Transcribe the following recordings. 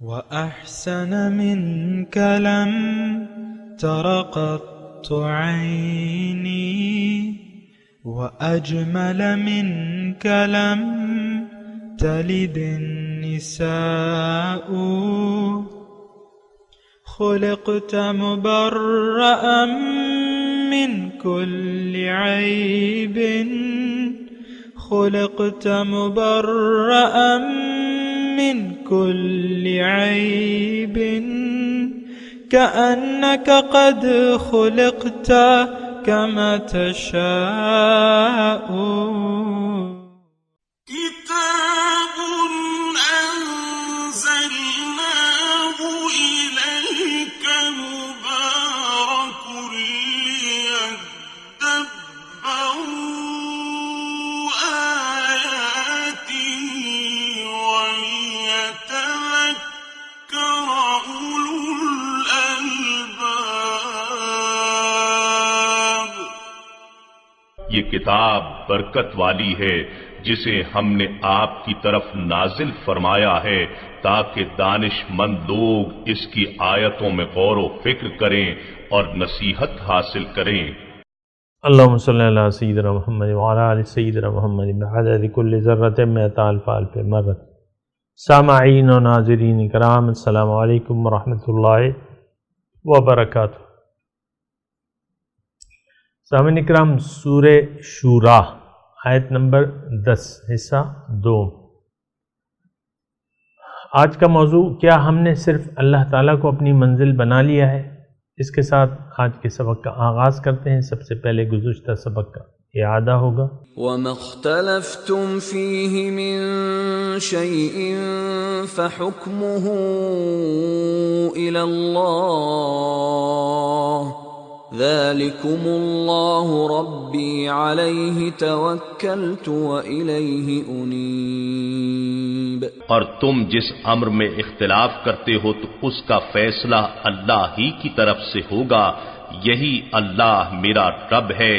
وأحسن منك لم تر قط عيني وأجمل منك لم تلد النساء خلقت مبرأ من كل عيب خلقت مبرأ من كل عيب كأنك قد خلقت كما تشاء كتاب أنزلناه إليك مبارك ليدبروا آياته وليتذكر أولو الألباب. یہ کتاب برکت والی ہے جسے ہم نے آپ کی طرف نازل فرمایا ہے تاکہ دانش مند لوگ اس کی آیتوں میں غور و فکر کریں اور نصیحت حاصل کریں. اللہم صلی علی سیدنا محمد وعلی آل سیدنا محمد بعدد کل ذرۃ مئۃ الف الف مرۃ. سامعین و ناظرین کرام، السلام علیکم ورحمۃ اللہ وبرکاتہ. سامعین کرام، سورہ شورا آیت نمبر 10 حصہ 2. آج کا موضوع، کیا ہم نے صرف اللہ تعالیٰ کو اپنی منزل بنا لیا ہے؟ اس کے ساتھ آج کے سبق کا آغاز کرتے ہیں. سب سے پہلے گزشتہ سبق کا اعادہ ہوگا. وَمَا اخْتَلَفْتُمْ فِيهِ مِن شَيْءٍ فَحُكْمُهُ إِلَى اللَّهِ ذَلِكُمُ اللَّهُ رَبِّي عَلَيْهِ تَوَكَّلْتُ وَإِلَيْهِ أُنِيبُ. اور تم جس امر میں اختلاف کرتے ہو تو اس کا فیصلہ اللہ ہی کی طرف سے ہوگا. یہی اللہ میرا رب ہے،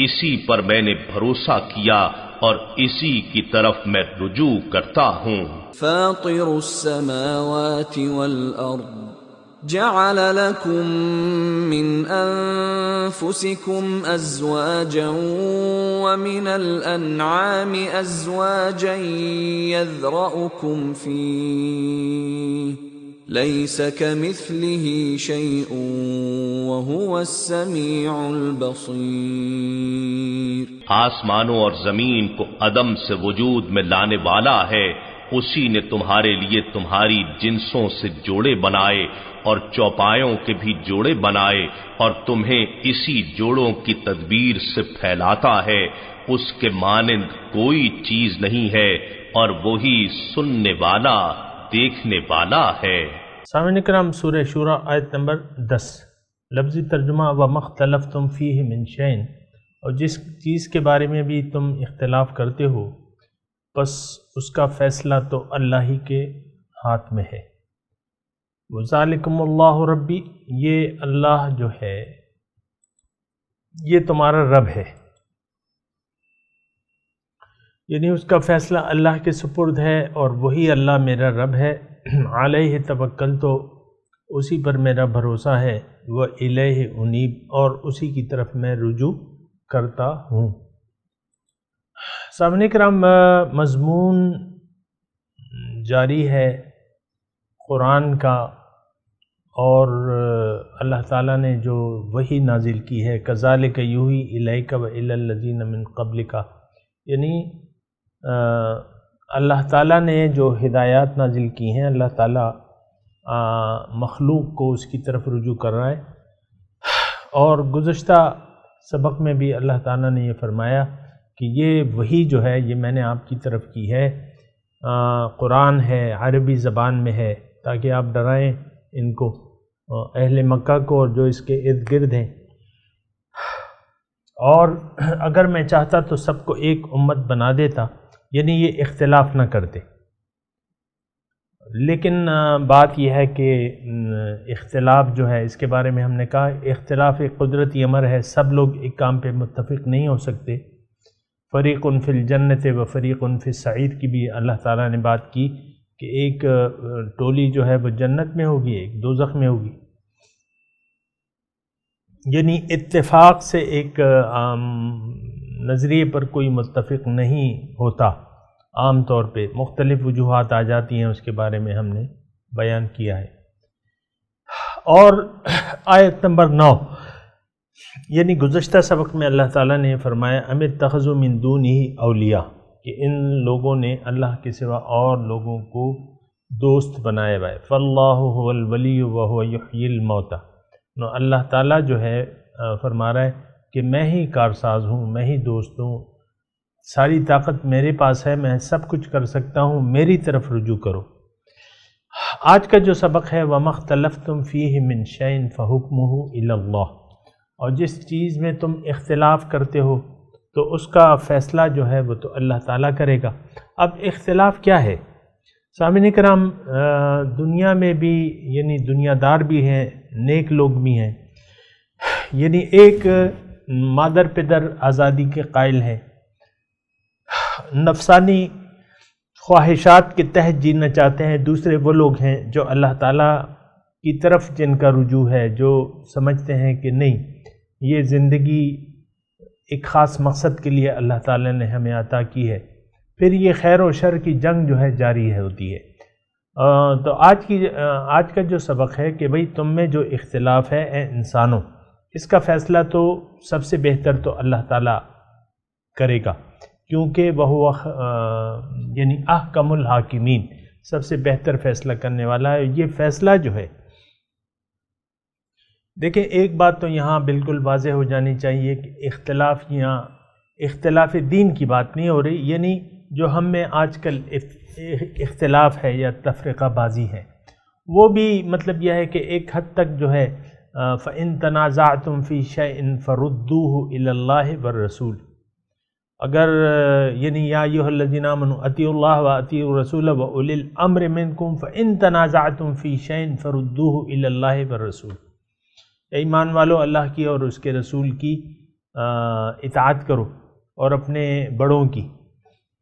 اسی پر میں نے بھروسہ کیا اور اسی کی طرف میں رجوع کرتا ہوں. فاطر السماوات والأرض جعل لكم من أنفسكم أزواجا ومن الأنعام أزواجا يذرأكم فيه ليس كمثله شيء وهو السميع البصير. آسمانوں اور زمین کو عدم سے وجود میں لانے والا ہے. اسی نے تمہارے لیے تمہاری جنسوں سے جوڑے بنائے اور چوپایوں کے بھی جوڑے بنائے اور تمہیں اسی جوڑوں کی تدبیر سے پھیلاتا ہے. اس کے مانند کوئی چیز نہیں ہے اور وہی سننے والا دیکھنے والا ہے. سامعین کرام، سورہ شورا آیت نمبر 10. لفظی ترجمہ: وَمَا اخْتَلَفْتُمْ فِيهِ مِن شَيْءٍ، اور جس چیز کے بارے میں بھی تم اختلاف کرتے ہو بس اس کا فیصلہ تو اللہ ہی کے ہاتھ میں ہے. وَذَلِكُمُ اللَّهُ رَبِّي، یہ اللہ جو ہے یہ تمہارا رب ہے، یعنی اس کا فیصلہ اللہ کے سپرد ہے اور وہی اللہ میرا رب ہے. علیہ توکل، تو اسی پر میرا بھروسہ ہے. وَإِلَيْهِ أُنِيبُ، اور اسی کی طرف میں رجوع کرتا ہوں. سامعین کرام، مضمون جاری ہے قرآن کا، اور اللہ تعالیٰ نے جو وحی نازل کی ہے، کذالک یوحی الیک وإلی الذین من قبلک، یعنی اللہ تعالیٰ نے جو ہدایات نازل کی ہیں، اللہ تعالیٰ مخلوق کو اس کی طرف رجوع کر رہا ہے. اور گزشتہ سبق میں بھی اللہ تعالیٰ نے یہ فرمایا کہ یہ وحی جو ہے یہ میں نے آپ کی طرف کی ہے، قرآن ہے، عربی زبان میں ہے، تاکہ آپ ڈرائیں ان کو، اہل مکہ کو اور جو اس کے ارد گرد ہیں. اور اگر میں چاہتا تو سب کو ایک امت بنا دیتا، یعنی یہ اختلاف نہ کرتے. لیکن بات یہ ہے کہ اختلاف جو ہے اس کے بارے میں ہم نے کہا اختلاف ایک قدرتی امر ہے، سب لوگ ایک کام پہ متفق نہیں ہو سکتے. فریق فی الجنت و فریق فی السعیر کی بھی اللہ تعالیٰ نے بات کی کہ ایک ٹولی جو ہے وہ جنت میں ہوگی، ایک دوزخ میں ہوگی، یعنی اتفاق سے ایک نظریے پر کوئی متفق نہیں ہوتا، عام طور پہ مختلف وجوہات آ جاتی ہیں، اس کے بارے میں ہم نے بیان کیا ہے۔ اور آیت نمبر 9، یعنی گزشتہ سبق میں اللہ تعالیٰ نے فرمایا ام اتخذوا من دونہ اولیاء، کہ ان لوگوں نے اللہ کے سوا اور لوگوں کو دوست بنایا ہوا ہے۔ فاللہ هو الولی وهو یحیی الموتى، اللہ تعالیٰ جو ہے فرما رہا ہے کہ میں ہی کارساز ہوں، میں ہی دوست ہوں، ساری طاقت میرے پاس ہے، میں سب کچھ کر سکتا ہوں، میری طرف رجوع کرو۔ آج کا جو سبق ہے وَمَا اخْتَلَفْتُمْ فِيهِ مِنْ شَيْءٍ فَحُكْمُهُ إِلَى اللَّهِ، اور جس چیز میں تم اختلاف کرتے ہو تو اس کا فیصلہ جو ہے وہ تو اللہ تعالیٰ کرے گا۔ اب اختلاف کیا ہے؟ سامعین کرام، دنیا میں بھی یعنی دنیا دار بھی ہیں، نیک لوگ بھی ہیں، یعنی ایک مادر پدر آزادی کے قائل ہیں، نفسانی خواہشات کے تحت جینا چاہتے ہیں۔ دوسرے وہ لوگ ہیں جو اللہ تعالیٰ کی طرف جن کا رجوع ہے، جو سمجھتے ہیں کہ نہیں، یہ زندگی ایک خاص مقصد کے لیے اللہ تعالیٰ نے ہمیں عطا کی ہے، پھر یہ خیر و شر کی جنگ جو ہے جاری ہوتی ہے۔ تو آج کا جو سبق ہے کہ بھئی تم میں جو اختلاف ہے اے انسانوں، اس کا فیصلہ تو سب سے بہتر تو اللہ تعالیٰ کرے گا، کیونکہ وہ یعنی احکم الحاکمین، سب سے بہتر فیصلہ کرنے والا ہے۔ یہ فیصلہ جو ہے، دیکھیں ایک بات تو یہاں بالکل واضح ہو جانی چاہیے کہ اختلاف یہاں اختلاف دین کی بات نہیں ہو رہی، یعنی جو ہم میں آج کل اختلاف ہے یا تفرقہ بازی ہے، وہ بھی مطلب یہ ہے کہ ایک حد تک جو ہے فَإِن تَنَازَعْتُمْ فِي شَيْءٍ فَرُدُّوهُ إِلَى اللَّهِ وَالرَّسُولِ، اگر یعنی یا ایھا الذین آمنوا اطیعوا اللہ واطیعوا الرسول وأولی الامر منکم فإن تنازعتم فی شیء فردوه إلى اللہ والرسول، ایمان والو اللہ کی اور اس کے رسول کی اطاعت کرو اور اپنے بڑوں کی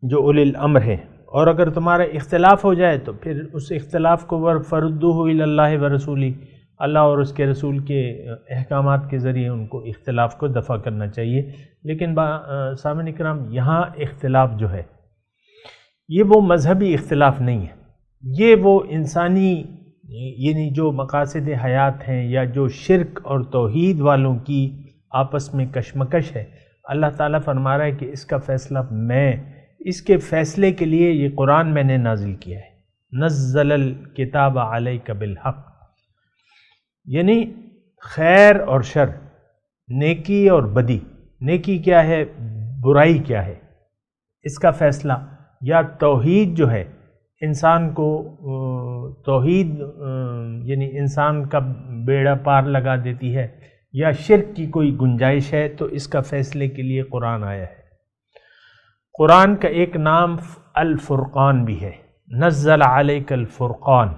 جو اولی الامر ہیں، اور اگر تمہارا اختلاف ہو جائے تو پھر اس اختلاف کو فردوه إلى اللہ ورسولہ، اللہ اور اس کے رسول کے احکامات کے ذریعے ان کو اختلاف کو دفع کرنا چاہیے۔ لیکن سامعین کرام، یہاں اختلاف جو ہے یہ وہ مذہبی اختلاف نہیں ہے، یہ وہ انسانی یعنی جو مقاصد حیات ہیں یا جو شرک اور توحید والوں کی آپس میں کشمکش ہے۔ اللہ تعالیٰ فرما رہا ہے کہ اس کا فیصلہ میں، اس کے فیصلے کے لیے یہ قرآن میں نے نازل کیا ہے، نزل الکتاب علیک بالحق، یعنی خیر اور شر، نیکی اور بدی، نیکی کیا ہے، برائی کیا ہے، اس کا فیصلہ، یا توحید جو ہے انسان کو توحید یعنی انسان کا بیڑا پار لگا دیتی ہے، یا شرک کی کوئی گنجائش ہے، تو اس کا فیصلے کے لیے قرآن آیا ہے۔ قرآن کا ایک نام الفرقان بھی ہے، نزل علیک الفرقان،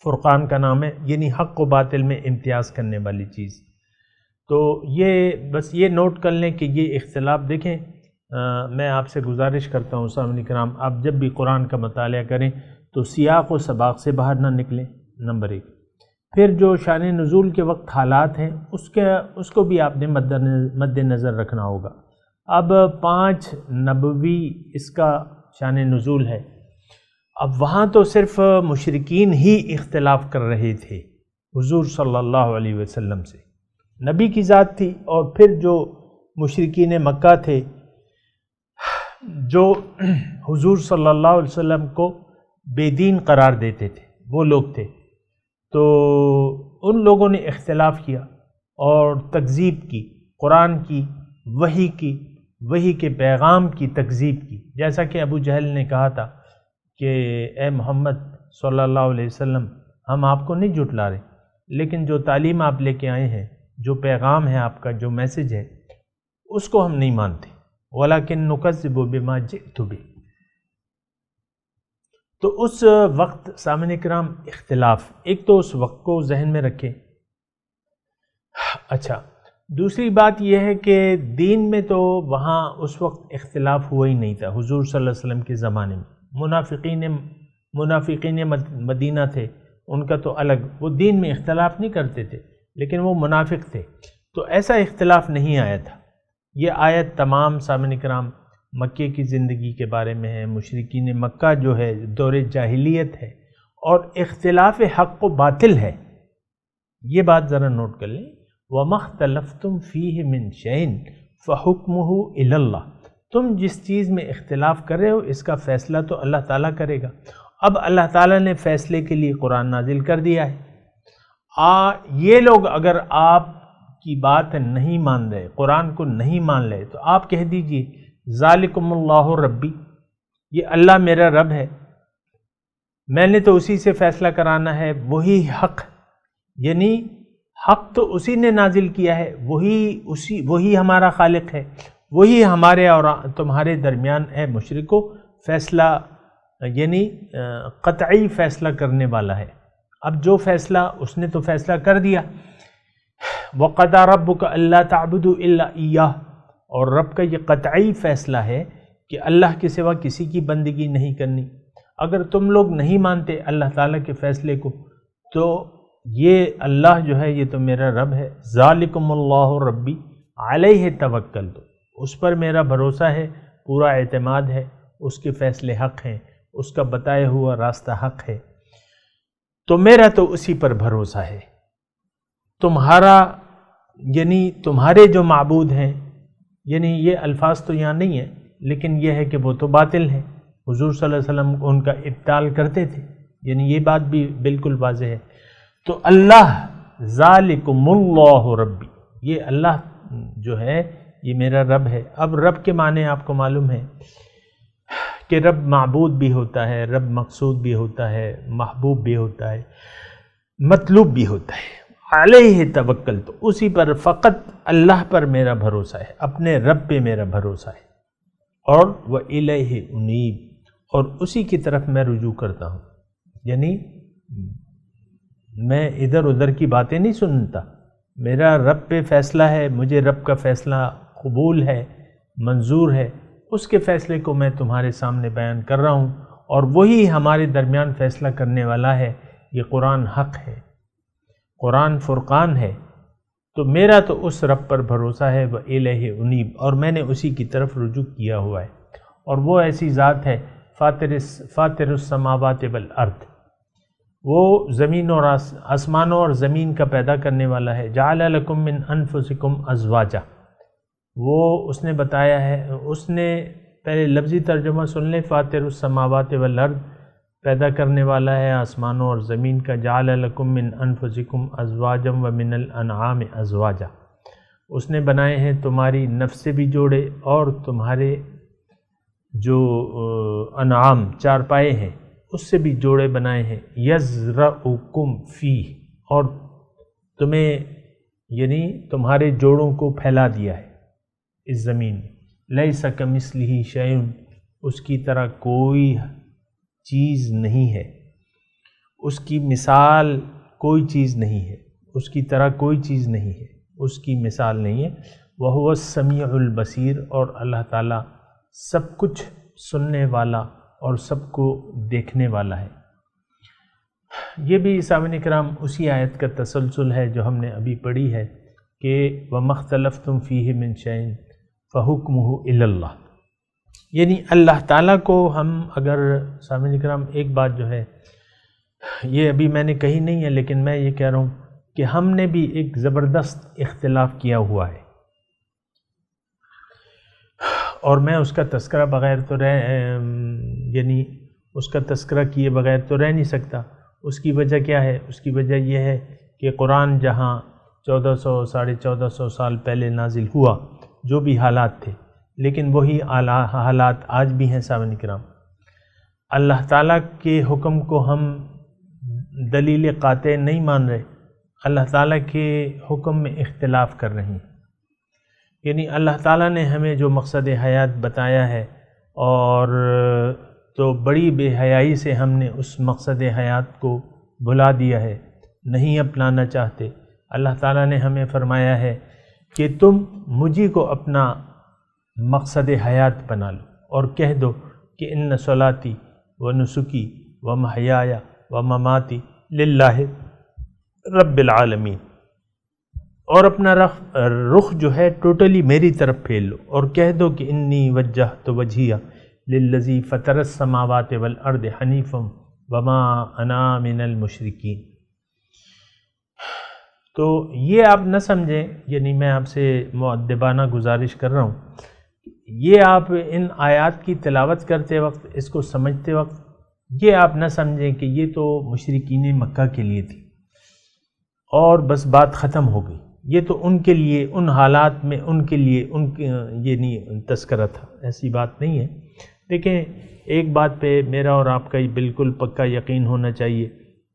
فرقان کا نام ہے، یعنی حق و باطل میں امتیاز کرنے والی چیز۔ تو یہ بس یہ نوٹ کر لیں کہ یہ اختلاف، دیکھیں میں آپ سے گزارش کرتا ہوں سامعین کرام، آپ جب بھی قرآن کا مطالعہ کریں تو سیاق و سباق سے باہر نہ نکلیں، نمبر ایک۔ پھر جو شان نزول کے وقت حالات ہیں اس کو بھی آپ نے مد نظر رکھنا ہوگا۔ اب 5 نبوی اس کا شان نزول ہے، اب وہاں تو صرف مشرکین ہی اختلاف کر رہے تھے حضور صلی اللہ علیہ وسلم سے، نبی کی ذات تھی، اور پھر جو مشرکین مکہ تھے جو حضور صلی اللہ علیہ وسلم کو بے دین قرار دیتے تھے، وہ لوگ تھے، تو ان لوگوں نے اختلاف کیا اور تکذیب کی، قرآن کی، وحی کے پیغام کی تکذیب کی، جیسا کہ ابو جہل نے کہا تھا کہ اے محمد صلی اللہ علیہ وسلم، ہم آپ کو نہیں جھٹلا رہے، لیکن جو تعلیم آپ لے کے آئے ہیں، جو پیغام ہے آپ کا، جو میسج ہے، اس کو ہم نہیں مانتے، وَلَكِن نُكَذِّبُ بِمَا جِئْتُ بِهِ۔ تو اس وقت سامعین کرام اختلاف، ایک تو اس وقت کو ذہن میں رکھیں۔ اچھا، دوسری بات یہ ہے کہ دین میں تو وہاں اس وقت اختلاف ہوا ہی نہیں تھا، حضور صلی اللہ علیہ وسلم کے زمانے میں منافقین مدینہ تھے، ان کا تو الگ، وہ دین میں اختلاف نہیں کرتے تھے لیکن وہ منافق تھے، تو ایسا اختلاف نہیں آیا تھا۔ یہ آیت تمام سامعین کرام مکے کی زندگی کے بارے میں ہے، مشرکین مکہ جو ہے دور جاہلیت ہے اور اختلاف حق و باطل ہے۔ یہ بات ذرا نوٹ کر لیں، وَمَا اخْتَلَفْتُمْ فِيهِ مِنْ شَيْءٍ فَحُكْمُهُ إِلَى اللَّهِ، تم جس چیز میں اختلاف کر رہے ہو اس کا فیصلہ تو اللہ تعالیٰ کرے گا۔ اب اللہ تعالیٰ نے فیصلے کے لیے قرآن نازل کر دیا ہے۔ یہ لوگ اگر آپ کی بات نہیں مان رہے، قرآن کو نہیں مان رہے، تو آپ کہہ دیجئے ذالکم اللہ ربی، یہ اللہ میرا رب ہے، میں نے تو اسی سے فیصلہ کرانا ہے، وہی حق، یعنی حق تو اسی نے نازل کیا ہے، وہی ہمارا خالق ہے، وہی ہمارے اور تمہارے درمیان ہے مشرکو فیصلہ، یعنی قطعی فیصلہ کرنے والا ہے۔ اب جو فیصلہ اس نے تو فیصلہ کر دیا، وَقَضَىٰ رَبُّكَ أَلَّا تَعْبُدُوا إِلَّا إِيَّاهُ، اور رب کا یہ قطعی فیصلہ ہے کہ اللہ کے سوا کسی کی بندگی نہیں کرنی۔ اگر تم لوگ نہیں مانتے اللہ تعالیٰ کے فیصلے کو تو یہ اللہ جو ہے یہ تو میرا رب ہے، ذالکم اللہ ربی علیہ توکلت، اس پر میرا بھروسہ ہے، پورا اعتماد ہے، اس کے فیصلے حق ہیں، اس کا بتایا ہوا راستہ حق ہے، تو میرا تو اسی پر بھروسہ ہے۔ تمہارا یعنی تمہارے جو معبود ہیں، یعنی یہ الفاظ تو یہاں نہیں ہیں لیکن یہ ہے کہ وہ تو باطل ہیں، حضور صلی اللہ علیہ وسلم ان کا ابطال کرتے تھے، یعنی یہ بات بھی بالکل واضح ہے۔ تو اللہ ذالکم اللہ ربی، یہ اللہ جو ہے یہ میرا رب ہے۔ اب رب کے معنی آپ کو معلوم ہے کہ رب معبود بھی ہوتا ہے، رب مقصود بھی ہوتا ہے، محبوب بھی ہوتا ہے، مطلوب بھی ہوتا ہے۔ علیہ توکل، تو اسی پر، فقط اللہ پر میرا بھروسہ ہے، اپنے رب پہ میرا بھروسہ ہے، اور وَإِلَيْهِ أُنِيبُ، اور اسی کی طرف میں رجوع کرتا ہوں، یعنی میں ادھر ادھر کی باتیں نہیں سنتا، میرا رب پہ فیصلہ ہے، مجھے رب کا فیصلہ قبول ہے، منظور ہے، اس کے فیصلے کو میں تمہارے سامنے بیان کر رہا ہوں، اور وہی ہمارے درمیان فیصلہ کرنے والا ہے۔ یہ قرآن حق ہے، قرآن فرقان ہے، تو میرا تو اس رب پر بھروسہ ہے، وَإِلَيْهِ أُنِيبُ، اور میں نے اسی کی طرف رجوع کیا ہوا ہے، اور وہ ایسی ذات ہے فاطر السماوات والارض، وہ زمین اور آسمانوں اور زمین کا پیدا کرنے والا ہے۔ جعل لکم من انفسکم ازواجا، وہ اس نے بتایا ہے، اس نے پہلے لفظی ترجمہ سن لیں، فاطر السماوات والارض، پیدا کرنے والا ہے آسمانوں اور زمین کا۔ جعل لکم من انفسکم ازواجا ومن الانعام ازواجا، اس نے بنائے ہیں تمہاری نفس سے بھی جوڑے اور تمہارے جو انعام چارپائے ہیں اس سے بھی جوڑے بنائے ہیں۔ یزرعکم فیہ، اور تمہیں یعنی تمہارے جوڑوں کو پھیلا دیا ہے اس زمین میں۔ لیس کمثلہ شیء، اس کی طرح کوئی چیز نہیں ہے، اس کی مثال کوئی چیز نہیں ہے، اس کی طرح کوئی چیز نہیں ہے، اس کی مثال نہیں ہے۔ وَهُوَ السَّمِيعُ الْبَصِيرُ، اور اللہ تعالیٰ سب کچھ سننے والا اور سب کو دیکھنے والا ہے۔ یہ بھی سامعین کرام اسی آیت کا تسلسل ہے جو ہم نے ابھی پڑھی ہے کہ وَمَا اخْتَلَفْتُمْ فِيهِ مِنْ شَيْءٍ فَحُكْمُهُ إِلَى اللَّهِ، یعنی اللہ تعالیٰ کو ہم اگر سامعین کرام ایک بات جو ہے یہ ابھی میں نے کہی نہیں ہے لیکن میں یہ کہہ رہا ہوں کہ ہم نے بھی ایک زبردست اختلاف کیا ہوا ہے، اور میں اس کا تذکرہ بغیر تو یعنی اس کا تذکرہ کیے بغیر تو رہ نہیں سکتا۔ اس کی وجہ کیا ہے؟ اس کی وجہ یہ ہے کہ قرآن جہاں 1400-1450 سال پہلے نازل ہوا، جو بھی حالات تھے، لیکن وہی حالات آج بھی ہیں سامعین کرام۔ اللہ تعالیٰ کے حکم کو ہم دلیل قاطع نہیں مان رہے، اللہ تعالیٰ کے حکم میں اختلاف کر رہے ہیں، یعنی اللہ تعالیٰ نے ہمیں جو مقصد حیات بتایا ہے، اور تو بڑی بے حیائی سے ہم نے اس مقصد حیات کو بھلا دیا ہے، نہیں اپنانا چاہتے۔ اللہ تعالیٰ نے ہمیں فرمایا ہے کہ تم مجھے کو اپنا مقصد حیات بنا لو، اور کہہ دو کہ ان صلاتی، و نسکی و محیای و مماتی للہ رب العالمین، اور اپنا رخ جو ہے ٹوٹلی میری طرف پھیر لو اور کہہ دو کہ انی وجہت وجہیہ للذی فطر السماوات والارض حنیفا وما انا من المشرکین۔ تو یہ آپ نہ سمجھیں، یعنی میں آپ سے مؤدبانہ گزارش کر رہا ہوں، یہ آپ ان آیات کی تلاوت کرتے وقت، اس کو سمجھتے وقت یہ آپ نہ سمجھیں کہ یہ تو مشرکین مکہ کے لیے تھی اور بس بات ختم ہو گئی، یہ تو ان کے لیے، ان حالات میں ان کے لیے یہ نہیں تذکرہ تھا، ایسی بات نہیں ہے۔ دیکھیں، ایک بات پہ میرا اور آپ کا یہ بالکل پکا یقین ہونا چاہیے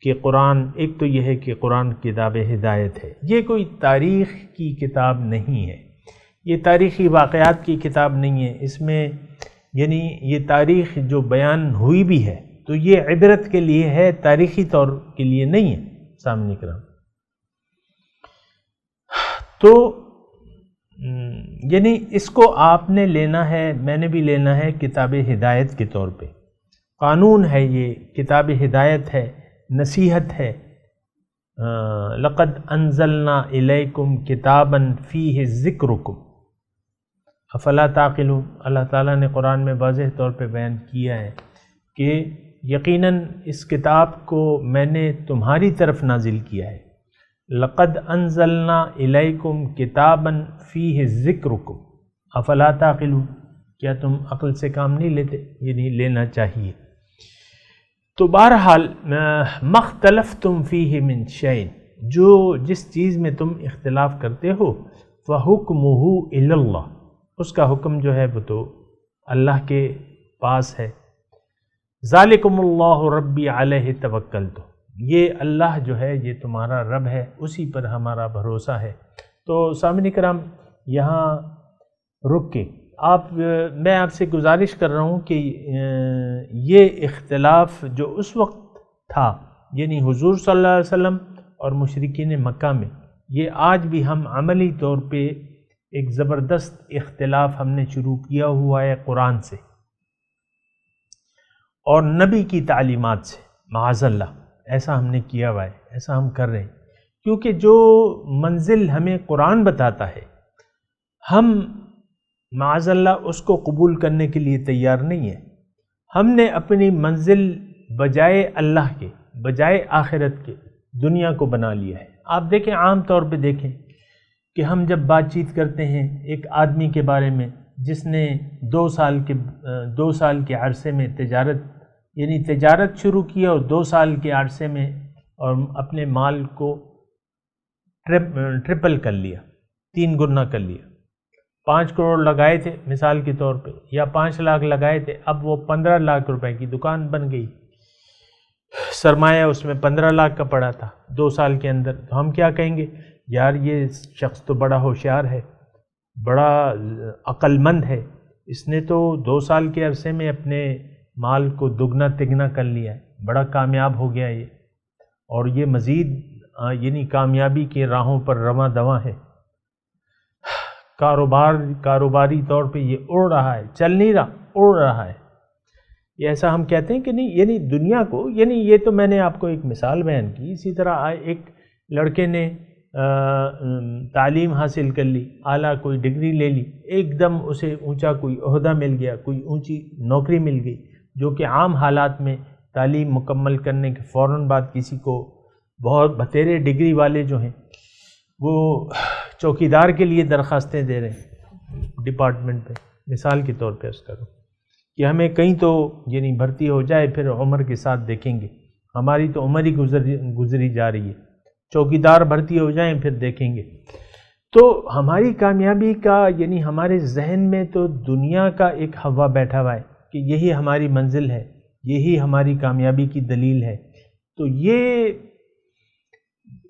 کہ قرآن، ایک تو یہ ہے کہ قرآن کتاب ہدایت ہے، یہ کوئی تاریخ کی کتاب نہیں ہے، یہ تاریخی واقعات کی کتاب نہیں ہے، اس میں یعنی یہ تاریخ جو بیان ہوئی بھی ہے تو یہ عبرت کے لیے ہے، تاریخی طور کے لیے نہیں ہے۔ سامنے کرام تو یعنی اس کو آپ نے لینا ہے، میں نے بھی لینا ہے کتاب ہدایت کے طور پہ، قانون ہے، یہ کتاب ہدایت ہے، نصیحت ہے۔ لقد انزلنا الیکم کتابا فیہ ذکرکم افلا تعقلون، اللہ تعالیٰ نے قرآن میں واضح طور پہ بیان کیا ہے کہ یقیناً اس کتاب کو میں نے تمہاری طرف نازل کیا ہے۔ لقد انزلنا الیکم کتابا فیہ ذکرکم افلا تعقلون، کیا تم عقل سے کام نہیں لیتے؟ یعنی لینا چاہیے۔ تو بہرحال مختلفتم فیہ من شیء، جو جس چیز میں تم اختلاف کرتے ہو فحکمہ الی اللہ، اس کا حکم جو ہے وہ تو اللہ کے پاس ہے۔ ذالکم اللہ ربی علیہ توکلت، یہ اللہ جو ہے یہ تمہارا رب ہے، اسی پر ہمارا بھروسہ ہے۔ تو سامعین کرام یہاں رک کے میں آپ سے گزارش کر رہا ہوں کہ یہ اختلاف جو اس وقت تھا، یعنی حضور صلی اللہ علیہ وسلم اور مشرکین مکہ میں، یہ آج بھی ہم عملی طور پہ ایک زبردست اختلاف ہم نے شروع کیا ہوا ہے قرآن سے اور نبی کی تعلیمات سے، معاذ اللہ ایسا ہم نے کیا ہوا ہے، ایسا ہم کر رہے ہیں، کیونکہ جو منزل ہمیں قرآن بتاتا ہے ہم معاذ اللہ اس کو قبول کرنے کے لیے تیار نہیں ہیں۔ ہم نے اپنی منزل بجائے اللہ کے، بجائے آخرت کے، دنیا کو بنا لیا ہے۔ آپ دیکھیں، عام طور پہ دیکھیں کہ ہم جب بات چیت کرتے ہیں ایک آدمی کے بارے میں جس نے 2 سال کے عرصے میں تجارت شروع کی اور 2 سال کے عرصے میں اور اپنے مال کو ٹرپل کر لیا، 3 گنا کر لیا۔ 5 کروڑ لگائے تھے مثال کے طور پہ، یا 5 لاکھ لگائے تھے، اب وہ 15 لاکھ روپے کی دکان بن گئی، سرمایہ اس میں 15 لاکھ کا پڑا تھا 2 سال کے اندر۔ تو ہم کیا کہیں گے؟ یار یہ شخص تو بڑا ہوشیار ہے، بڑا عقل مند ہے، اس نے تو 2 سال کے عرصے میں اپنے مال کو دگنا تگنا کر لیا ہے، بڑا کامیاب ہو گیا یہ، اور یہ مزید یعنی کامیابی کے راہوں پر رواں دواں ہے، کاروباری طور پہ یہ اڑ رہا ہے، چل نہیں رہا، اڑ رہا ہے۔ یہ ایسا ہم کہتے ہیں کہ نہیں، یعنی دنیا کو، یعنی یہ تو میں نے آپ کو ایک مثال بیان کی۔ اسی طرح ایک لڑکے نے تعلیم حاصل کر لی، اعلیٰ کوئی ڈگری لے لی، ایک دم اسے اونچا کوئی عہدہ مل گیا، کوئی اونچی نوکری مل گئی، جو کہ عام حالات میں تعلیم مکمل کرنے کے فوراً بعد کسی کو، بہت بتیرے ڈگری والے جو ہیں وہ چوکیدار کے لیے درخواستیں دے رہے ہیں ڈپارٹمنٹ پہ، مثال کے طور پہ اس کرو کہ ہمیں کہیں تو یعنی بھرتی ہو جائے، پھر عمر کے ساتھ دیکھیں گے، ہماری تو عمر ہی گزری جا رہی ہے، چوکیدار بھرتی ہو جائیں پھر دیکھیں گے۔ تو ہماری کامیابی کا یعنی ہمارے ذہن میں تو دنیا کا ایک ہوا بیٹھا ہوا ہے کہ یہی ہماری منزل ہے، یہی ہماری کامیابی کی دلیل ہے۔ تو یہ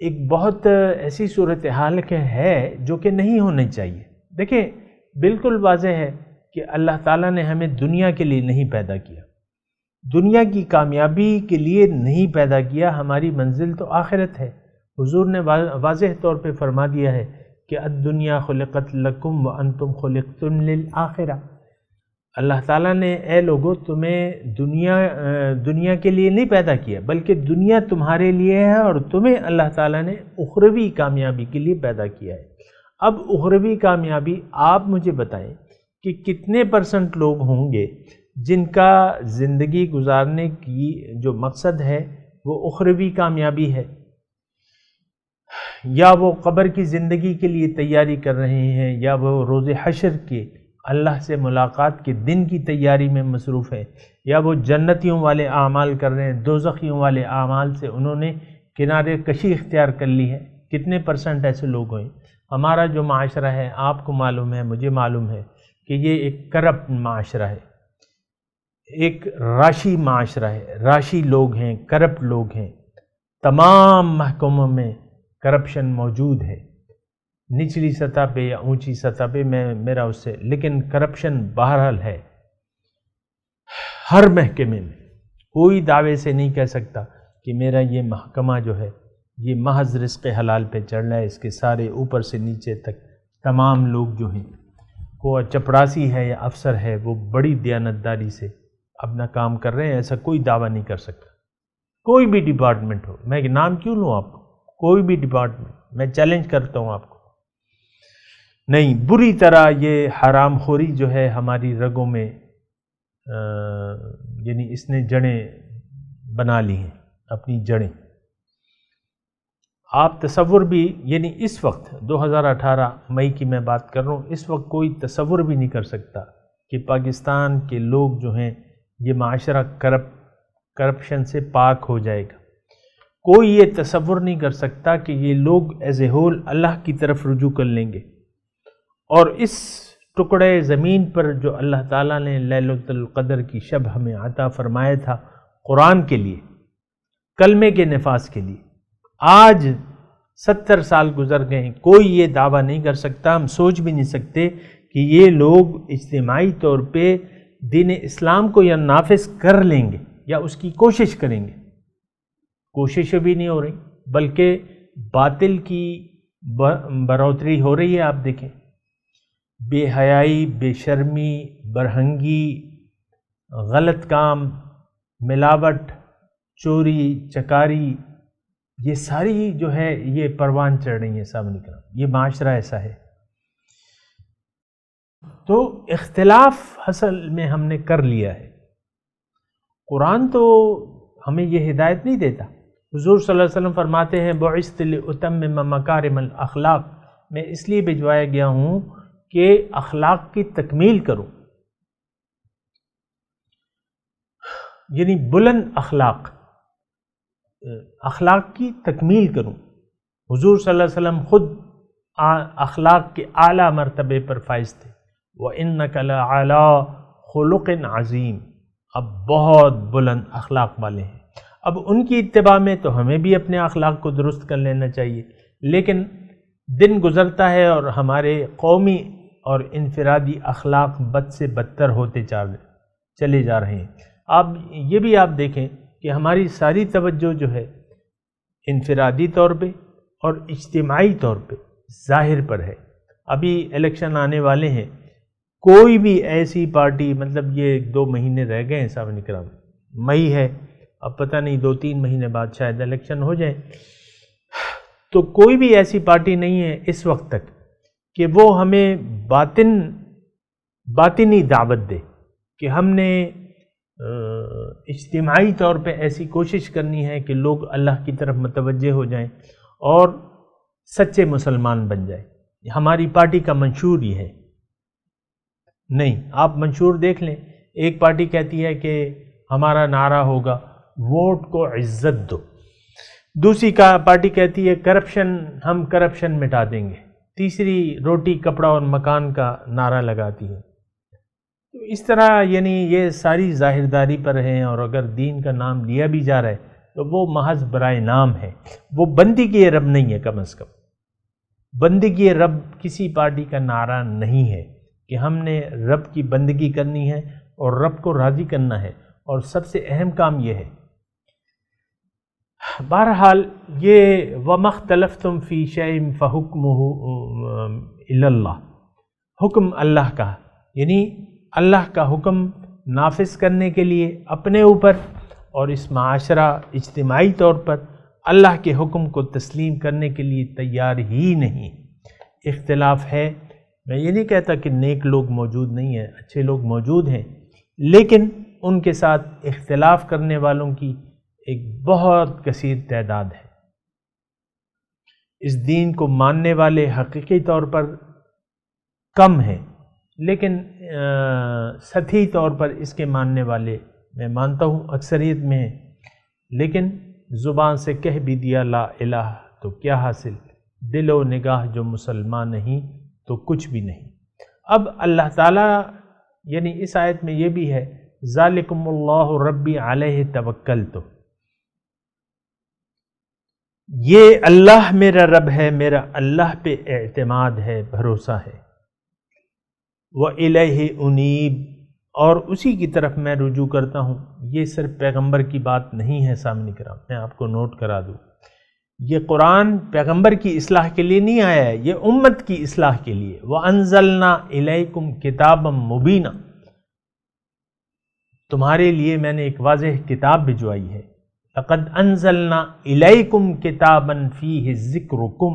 ایک بہت ایسی صورتحال ہے جو کہ نہیں ہونی چاہیے۔ دیکھیں، بالکل واضح ہے کہ اللہ تعالیٰ نے ہمیں دنیا کے لیے نہیں پیدا کیا، دنیا کی کامیابی کے لیے نہیں پیدا کیا، ہماری منزل تو آخرت ہے۔ حضور نے واضح طور پہ فرما دیا ہے کہ الدنیا خلقت لکم وانتم خلقتم للآخرہ، اللہ تعالیٰ نے اے لوگو تمہیں دنیا کے لیے نہیں پیدا کیا، بلکہ دنیا تمہارے لیے ہے، اور تمہیں اللہ تعالیٰ نے اخروی کامیابی کے لیے پیدا کیا ہے۔ اب اخروی کامیابی آپ مجھے بتائیں کہ کتنے % لوگ ہوں گے جن کا زندگی گزارنے کی جو مقصد ہے وہ اخروی کامیابی ہے، یا وہ قبر کی زندگی کے لیے تیاری کر رہے ہیں، یا وہ روز حشر کے اللہ سے ملاقات کے دن کی تیاری میں مصروف ہے، یا وہ جنتیوں والے اعمال کر رہے ہیں، دوزخیوں والے اعمال سے انہوں نے کنارے کشی اختیار کر لی ہے۔ کتنے % ایسے لوگ ہیں؟ ہمارا جو معاشرہ ہے، آپ کو معلوم ہے، مجھے معلوم ہے کہ یہ ایک کرپٹ معاشرہ ہے، ایک راشی معاشرہ ہے، راشی لوگ ہیں، کرپٹ لوگ ہیں، تمام محکموں میں کرپشن موجود ہے، نچلی سطح پہ یا اونچی سطح پہ، میرا اس سے، لیکن کرپشن بہرحال ہے ہر محکمے میں۔ کوئی دعوے سے نہیں کہہ سکتا کہ میرا یہ محکمہ جو ہے یہ محض رزق حلال پہ چڑھ رہا ہے، اس کے سارے اوپر سے نیچے تک تمام لوگ جو ہیں، کوئی چپڑاسی ہے یا افسر ہے، وہ بڑی دیانتداری سے اپنا کام کر رہے ہیں، ایسا کوئی دعویٰ نہیں کر سکتا۔ کوئی بھی ڈپارٹمنٹ ہو، میں نام کیوں لوں آپ کو، کوئی بھی ڈپارٹمنٹ، میں چیلنج کرتا ہوں آپ کو، نہیں، بری طرح یہ حرام خوری جو ہے ہماری رگوں میں یعنی اس نے جڑیں بنا لی ہیں، اپنی جڑیں۔ آپ تصور بھی، یعنی اس وقت 2018 مئی کی میں بات کر رہا ہوں، اس وقت کوئی تصور بھی نہیں کر سکتا کہ پاکستان کے لوگ جو ہیں یہ معاشرہ کرپشن سے پاک ہو جائے گا۔ کوئی یہ تصور نہیں کر سکتا کہ یہ لوگ ایز اے ہول اللہ کی طرف رجوع کر لیں گے، اور اس ٹکڑے زمین پر جو اللہ تعالیٰ نے لیلۃ القدر کی شب ہمیں عطا فرمایا تھا قرآن کے لیے، کلمے کے نفاذ کے لیے، آج 70 سال گزر گئے ہیں، کوئی یہ دعویٰ نہیں کر سکتا، ہم سوچ بھی نہیں سکتے کہ یہ لوگ اجتماعی طور پہ دین اسلام کو یا نافذ کر لیں گے یا اس کی کوشش کریں گے۔ کوششیں بھی نہیں ہو رہی، بلکہ باطل کی بڑھوتری ہو رہی ہے۔ آپ دیکھیں، بے حیائی، بے شرمی، برہنگی، غلط کام، ملاوٹ، چوری، چکاری، یہ ساری جو ہے یہ پروان چڑھ رہی ہیں سامنے کا، یہ معاشرہ ایسا ہے۔ تو اختلاف اصل میں ہم نے کر لیا ہے۔ قرآن تو ہمیں یہ ہدایت نہیں دیتا۔ حضور صلی اللہ علیہ وسلم فرماتے ہیں بعثت لأتمم مکارم الاخلاق، میں اس لیے بھجوایا گیا ہوں کہ اخلاق کی تکمیل کروں، یعنی بلند اخلاق کی تکمیل کروں۔ حضور صلی اللہ علیہ وسلم خود اخلاق کے اعلیٰ مرتبے پر فائز تھے۔ وَإِنَّكَ لَعَلَىٰ خُلُقٍ عَظِيمٍ، اب بہت بلند اخلاق والے ہیں۔ اب ان کی اتباع میں تو ہمیں بھی اپنے اخلاق کو درست کر لینا چاہیے، لیکن دن گزرتا ہے اور ہمارے قومی اور انفرادی اخلاق بد سے بدتر ہوتے چلے جا رہے ہیں۔ اب یہ بھی آپ دیکھیں کہ ہماری ساری توجہ جو ہے انفرادی طور پہ اور اجتماعی طور پہ ظاہر پر ہے۔ ابھی الیکشن آنے والے ہیں، کوئی بھی ایسی پارٹی، مطلب یہ 2 مہینے رہ گئے ہیں صاحب کرام، مئی ہے، اب پتہ نہیں 2-3 مہینے بعد شاید الیکشن ہو جائے، تو کوئی بھی ایسی پارٹی نہیں ہے اس وقت تک کہ وہ ہمیں باطنی دعوت دے کہ ہم نے اجتماعی طور پہ ایسی کوشش کرنی ہے کہ لوگ اللہ کی طرف متوجہ ہو جائیں اور سچے مسلمان بن جائیں۔ ہماری پارٹی کا منشور یہ ہے۔ نہیں، آپ منشور دیکھ لیں، ایک پارٹی کہتی ہے کہ ہمارا نعرہ ہوگا ووٹ کو عزت دو، دوسری پارٹی کہتی ہے کرپشن، ہم کرپشن مٹا دیں گے، تیسری روٹی کپڑا اور مکان کا نعرہ لگاتی ہے۔ تو اس طرح یعنی یہ ساری ظاہرداری پر ہیں، اور اگر دین کا نام لیا بھی جا رہا ہے تو وہ محض برائے نام ہے، وہ بندگی رب نہیں ہے۔ کم از کم بندگی رب کسی پارٹی کا نعرہ نہیں ہے کہ ہم نے رب کی بندگی کرنی ہے اور رب کو راضی کرنا ہے، اور سب سے اہم کام یہ ہے۔ بہرحال یہ وَمَا اخْتَلَفْتُمْ فِي شَيْءٍ فَحُكْمُهُ إِلَى اللَّهِ، حکم اللہ کا، یعنی اللہ کا حکم نافذ کرنے کے لیے اپنے اوپر اور اس معاشرہ اجتماعی طور پر اللہ کے حکم کو تسلیم کرنے کے لیے تیار ہی نہیں۔ اختلاف ہے، میں یہ نہیں کہتا کہ نیک لوگ موجود نہیں ہیں، اچھے لوگ موجود ہیں، لیکن ان کے ساتھ اختلاف کرنے والوں کی ایک بہت کثیر تعداد ہے۔ اس دین کو ماننے والے حقیقی طور پر کم ہیں، لیکن سطحی طور پر اس کے ماننے والے میں مانتا ہوں اکثریت میں ہیں، لیکن زبان سے کہہ بھی دیا لا الہ تو کیا حاصل، دل و نگاہ جو مسلمان نہیں تو کچھ بھی نہیں۔ اب اللہ تعالیٰ یعنی اس آیت میں یہ بھی ہے ذالکم اللہ ربی علیہ توکلت، یہ اللہ میرا رب ہے، میرا اللہ پہ اعتماد ہے، بھروسہ ہے۔ وَإِلَيْهِ أُنِيبُ، اور اسی کی طرف میں رجوع کرتا ہوں۔ یہ صرف پیغمبر کی بات نہیں ہے سامنے کرام، میں آپ کو نوٹ کرا دوں، یہ قرآن پیغمبر کی اصلاح کے لیے نہیں آیا ہے، یہ امت کی اصلاح کے لیے۔ وَأَنزَلْنَا إِلَيْكُمْ كِتَابًا مُبِينًا، تمہارے لیے میں نے ایک واضح کتاب بھجوائی ہے۔ لَقَدْ أَنزَلْنَا إِلَيْكُمْ كِتَابًا فِيهِ ذِكْرُكُمْ،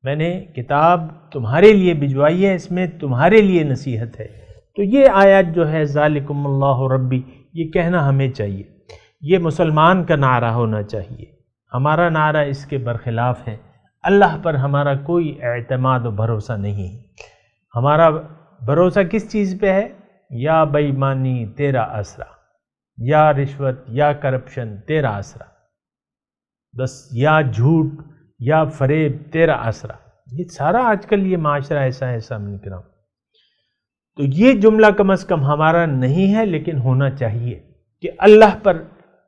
میں نے کتاب تمہارے لیے بھجوائی ہے، اس میں تمہارے لیے نصیحت ہے۔ تو یہ آیت جو ہے ذالکم اللہ ربی، یہ کہنا ہمیں چاہیے، یہ مسلمان کا نعرہ ہونا چاہیے۔ ہمارا نعرہ اس کے برخلاف ہے۔ اللہ پر ہمارا کوئی اعتماد و بھروسہ نہیں ہے۔ ہمارا بھروسہ کس چیز پہ ہے؟ یا بے ایمانی تیرا آسرا، یا رشوت یا کرپشن تیرا آسرا، بس یا جھوٹ یا فریب تیرا آسرا۔ یہ سارا آج کل یہ معاشرہ ایسا ہے سامنے کرام۔ تو یہ جملہ کم از کم ہمارا نہیں ہے، لیکن ہونا چاہیے کہ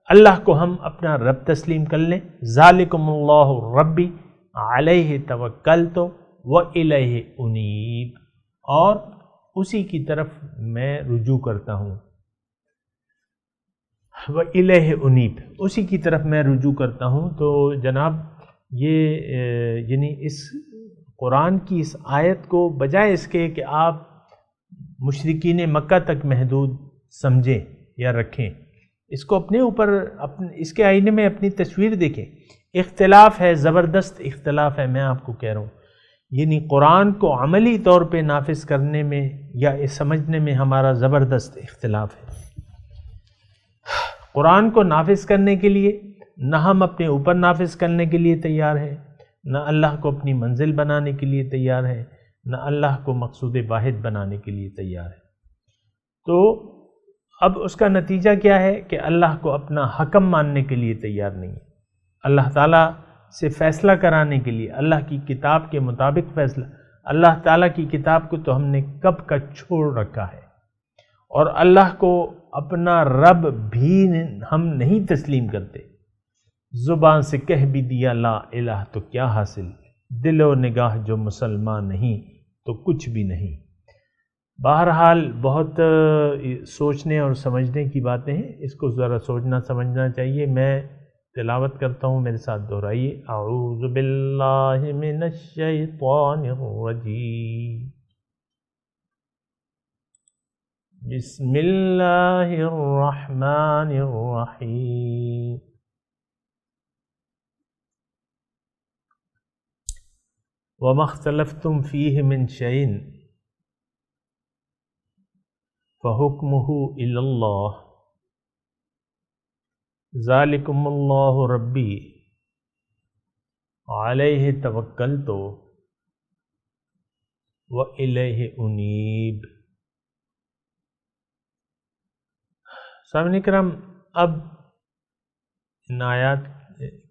اللہ کو ہم اپنا رب تسلیم کر لیں۔ ذالکم اللہ ربی علیہ توکلت وإلیہ انیب، اور اسی کی طرف میں رجوع کرتا ہوں۔ وإلیہ انیب، اسی کی طرف میں رجوع کرتا ہوں۔ تو جناب یہ یعنی اس قرآن کی اس آیت کو بجائے اس کے کہ آپ مشرکین مکہ تک محدود سمجھیں یا رکھیں، اس کو اپنے اوپر اس کے آئینے میں اپنی تصویر دیکھیں۔ اختلاف ہے، زبردست اختلاف ہے، میں آپ کو کہہ رہا ہوں، یعنی قرآن کو عملی طور پہ نافذ کرنے میں یا سمجھنے میں ہمارا زبردست اختلاف ہے۔ قرآن کو نافذ کرنے کے لیے نہ ہم اپنے اوپر نافذ کرنے کے لیے تیار ہیں، نہ اللہ کو اپنی منزل بنانے کے لیے تیار ہے، نہ اللہ کو مقصود واحد بنانے کے لیے تیار ہے۔ تو اب اس کا نتیجہ کیا ہے کہ اللہ کو اپنا حکم ماننے کے لیے تیار نہیں ہے، اللہ تعالیٰ سے فیصلہ کرانے کے لیے، اللہ کی کتاب کے مطابق فیصلہ۔ اللہ تعالیٰ کی کتاب کو تو ہم نے کب کا چھوڑ رکھا ہے، اور اللہ کو اپنا رب بھی ہم نہیں تسلیم کرتے۔ زبان سے کہہ بھی دیا لا الہ تو کیا حاصل، دل و نگاہ جو مسلمان نہیں تو کچھ بھی نہیں۔ بہرحال بہت سوچنے اور سمجھنے کی باتیں ہیں، اس کو ذرا سوچنا سمجھنا چاہیے۔ میں تلاوت کرتا ہوں، میرے ساتھ دہرائیے۔ اعوذ باللہ من الشیطان الرجیم، بسم اللہ الرحمن الرحیم۔ وَمَا اخْتَلَفْتُمْ فِيهِ مِنْ شَيْءٍ فَحُكْمُهُ إِلَى اللَّهِ ذَلِكُمُ اللَّهُ رَبِّي عَلَيْهِ تَوَكَّلْتُ وَإِلَيْهِ أُنِيبُ۔ سامعین کرام، اب ان آیات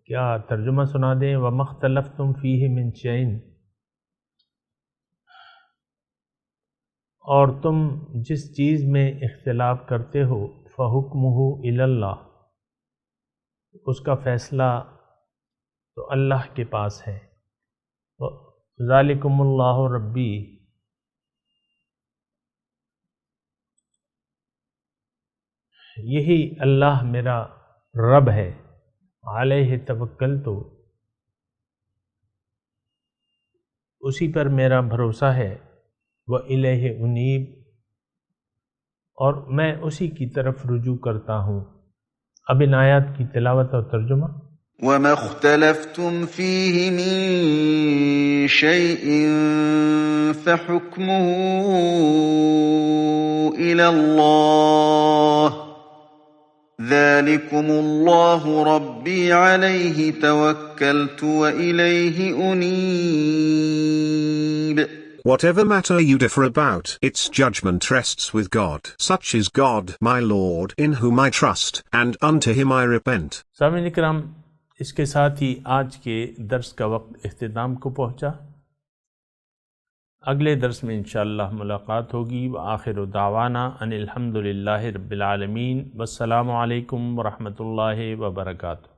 کیا ترجمہ سنا دیں۔ وَمَا اخْتَلَفْتُمْ فِيهِ مِنْ شَيْءٍ، اور تم جس چیز میں اختلاف کرتے ہو، فَحُكْمُهُ إِلَى اللَّهِ، اس کا فیصلہ تو اللہ کے پاس ہے۔ ذَلِكُمُ اللَّهُ رَبِّي، یہی اللہ میرا رب ہے، علیہ توکلت، اسی پر میرا بھروسہ ہے، وَإِلَيْهِ أُنِيبُ، اور میں اسی کی طرف رجوع کرتا ہوں۔ اب ان آیات کی تلاوت اور ترجمہ۔ وَمَا اخْتَلَفْتُمْ فِيهِ مِن شَيْءٍ فَحُكْمُهُ إِلَى اللَّهِ ذَلِكُمُ اللَّهُ رَبِّي عَلَيْهِ تَوَكَّلْتُ وَإِلَيْهِ أُنِيبُ. Whatever matter you differ about, its judgment rests with God. Such is God, my Lord, in whom I trust, and unto him I repent. سامعین اکرام، اس کے ساتھ ہی آج کے درس کا وقت اختتام کو پہنچا۔ اگلے درس میں انشاءاللہ ملاقات ہوگی۔ وآخر دعوانا ان الحمد للہ رب العالمین، والسلام علیکم ورحمۃ اللہ وبرکاتہ۔